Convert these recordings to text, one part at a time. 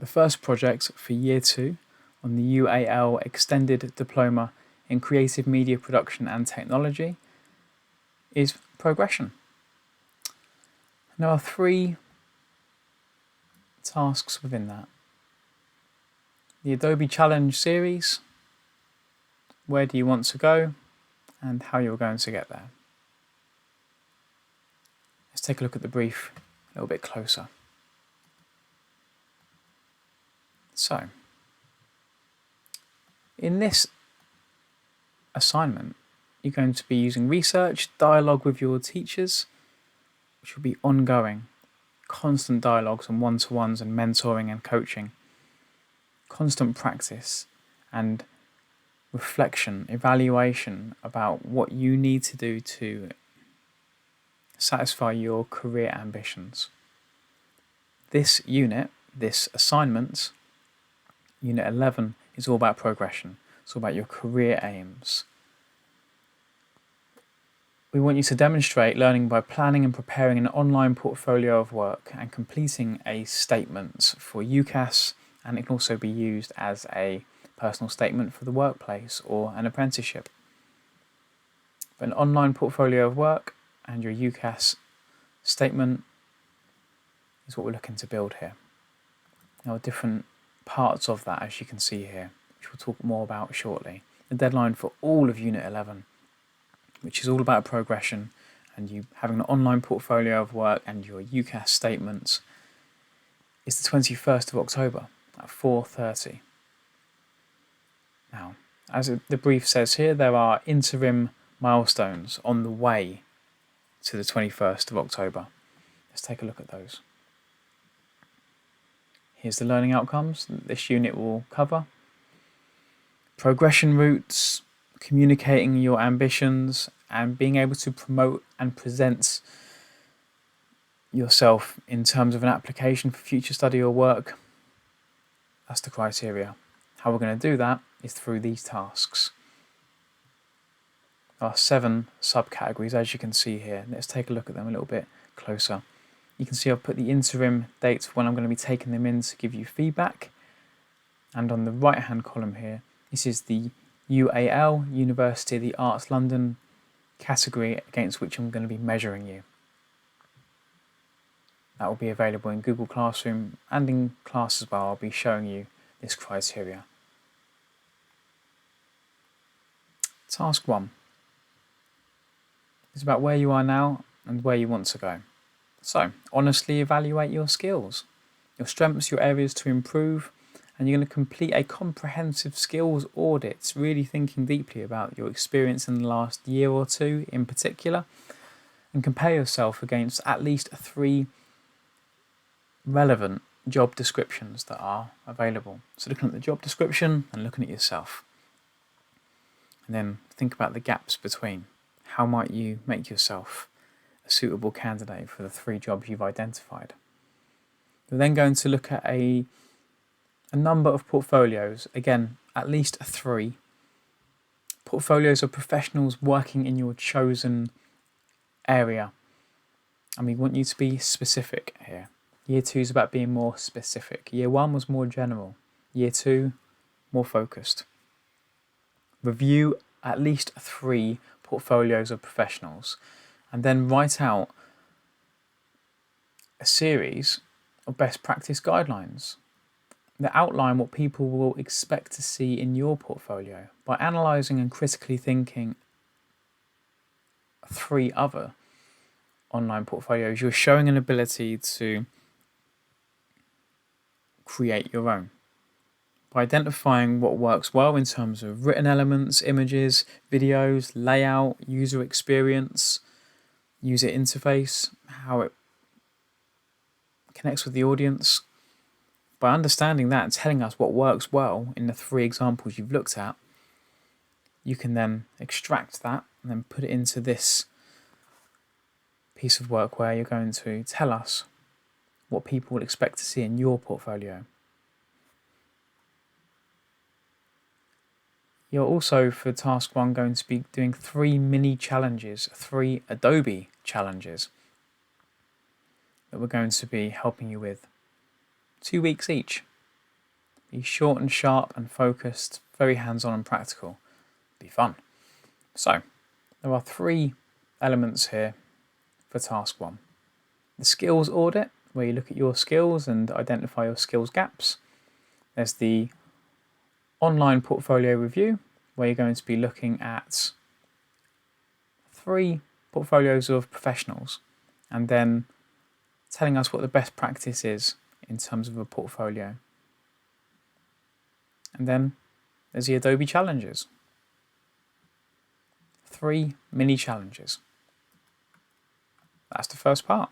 The first project for Year 2 on the UAL Extended Diploma in Creative Media Production and Technology is progression. There are 3 tasks within that. The Adobe Challenge series, where do you want to go, and how you're going to get there. Let's take a look at the brief a little bit closer. So, in this assignment, you're going to be using research, dialogue with your teachers, which will be ongoing, constant dialogues and one-to-ones and mentoring and coaching, constant practice and reflection, evaluation about what you need to do to satisfy your career ambitions. This unit, this assignment, Unit 11, is all about progression. It's all about your career aims. We want you to demonstrate learning by planning and preparing an online portfolio of work and completing a statement for UCAS, and it can also be used as a personal statement for the workplace or an apprenticeship. But an online portfolio of work and your UCAS statement is what we're looking to build here. There are different parts of that, as you can see here, which we'll talk more about shortly. The deadline for all of Unit 11, which is all about progression and you having an online portfolio of work and your UCAS statements, is the 21st of October at 4:30. Now, as the brief says here, there are interim milestones on the way to the 21st of October. Let's take a look at those. Here's the learning outcomes that this unit will cover. Progression routes, communicating your ambitions, and being able to promote and present yourself in terms of an application for future study or work. That's the criteria. How we're going to do that is through these tasks. There are 7 subcategories, as you can see here. Let's take a look at them a little bit closer. You can see I've put the interim dates when I'm going to be taking them in to give you feedback. And on the right-hand column here, this is the UAL, University of the Arts London category against which I'm going to be measuring you. That will be available in Google Classroom and in class as well. I'll be showing you this criteria. Task 1 is about where you are now and where you want to go. So, honestly evaluate your skills, your strengths, your areas to improve, and you're going to complete a comprehensive skills audit, really thinking deeply about your experience in the last year or 2 in particular, and compare yourself against at least 3 relevant job descriptions that are available. So looking at the job description and looking at yourself. And then think about the gaps between. How might you make yourself a suitable candidate for the 3 jobs you've identified? You're then going to look at a number of portfolios, again, at least 3. Portfolios of professionals working in your chosen area. And we want you to be specific here. Year 2 is about being more specific. Year 1 was more general. Year 2, more focused. Review at least 3 portfolios of professionals and then write out a series of best practice guidelines that outline what people will expect to see in your portfolio. By analysing and critically thinking 3 other online portfolios, you're showing an ability to create your own. By identifying what works well in terms of written elements, images, videos, layout, user experience, user interface, how it connects with the audience. By understanding that and telling us what works well in the 3 examples you've looked at, you can then extract that and then put it into this piece of work where you're going to tell us what people will expect to see in your portfolio. You're also, for task 1, going to be doing 3 mini challenges, 3 Adobe challenges that we're going to be helping you with. 2 weeks each. Be short and sharp and focused, very hands-on and practical. Be fun. So, there are 3 elements here for task 1. The skills audit, where you look at your skills and identify your skills gaps. There's the online portfolio review, where you're going to be looking at 3 portfolios of professionals and then telling us what the best practice is in terms of a portfolio. And then there's the Adobe challenges. 3 mini challenges. That's the first part.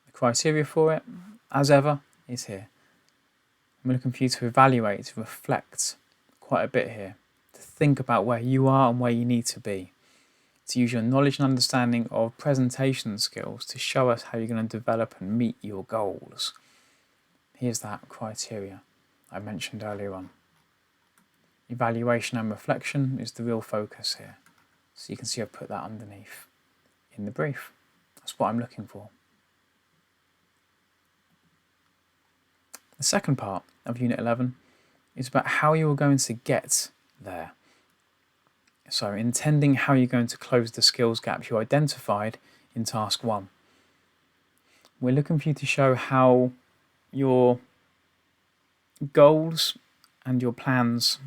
The criteria for it, as ever, is here. I'm looking for you to evaluate, to reflect quite a bit here, to think about where you are and where you need to be, to use your knowledge and understanding of presentation skills to show us how you're going to develop and meet your goals. Here's that criteria I mentioned earlier on. Evaluation and reflection is the real focus here. So you can see I've put that underneath in the brief. That's what I'm looking for. The second part of Unit 11 is about how you're going to get there. So intending how you're going to close the skills gaps you identified in Task 1. We're looking for you to show how your goals and your plans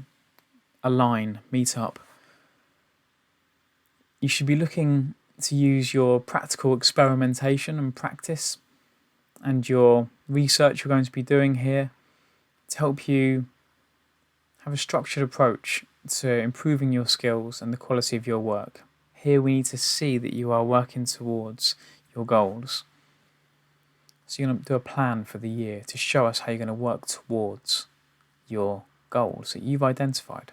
align, meet up. You should be looking to use your practical experimentation and practice and your research you're going to be doing here to help you have a structured approach to improving your skills and the quality of your work. Here we need to see that you are working towards your goals. So you're going to do a plan for the year to show us how you're going to work towards your goals that you've identified.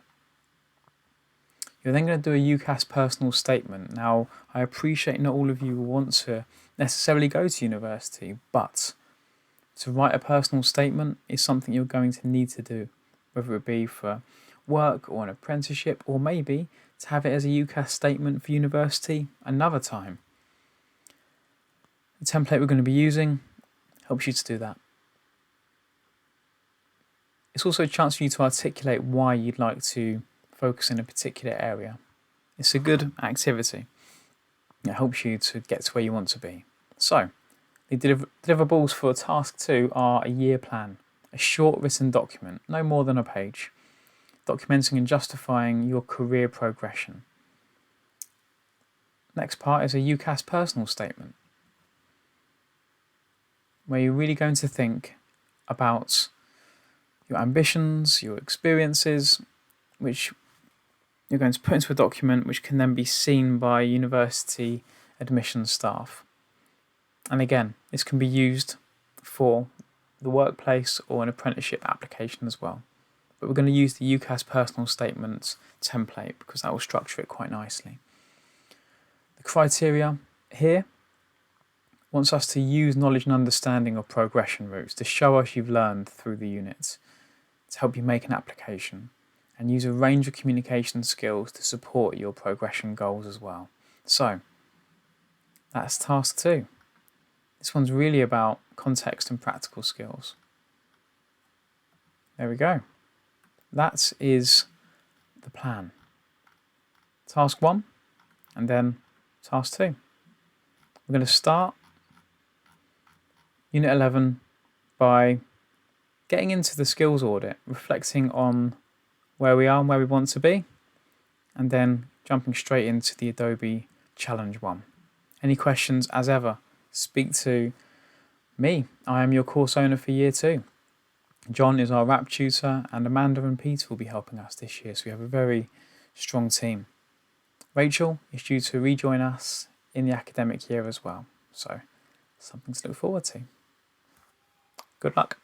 You're then going to do a UCAS personal statement. Now, I appreciate not all of you will want to necessarily go to university, but to write a personal statement is something you're going to need to do, whether it be for work or an apprenticeship, or maybe to have it as a UCAS statement for university another time. The template we're going to be using helps you to do that. It's also a chance for you to articulate why you'd like to focus in a particular area. It's a good activity. It helps you to get to where you want to be. So, the deliverables for Task 2 are a year plan, a short written document, no more than a page, documenting and justifying your career progression. Next part is a UCAS personal statement, where you're really going to think about your ambitions, your experiences, which you're going to put into a document which can then be seen by university admissions staff. And again, this can be used for the workplace or an apprenticeship application as well. But we're going to use the UCAS personal statement template because that will structure it quite nicely. The criteria here wants us to use knowledge and understanding of progression routes to show us you've learned through the units, to help you make an application, and use a range of communication skills to support your progression goals as well. So, that's Task 2. This one's really about context and practical skills. There we go. That is the plan. Task 1 and then Task 2. We're going to start Unit 11 by getting into the skills audit, reflecting on where we are and where we want to be, and then jumping straight into the Adobe Challenge 1. Any questions, as ever, speak to me. I am your course owner for Year 2. John is our rap tutor, and Amanda and Peter will be helping us this year, so we have a very strong team. Rachel is due to rejoin us in the academic year as well, so something to look forward to. Good luck.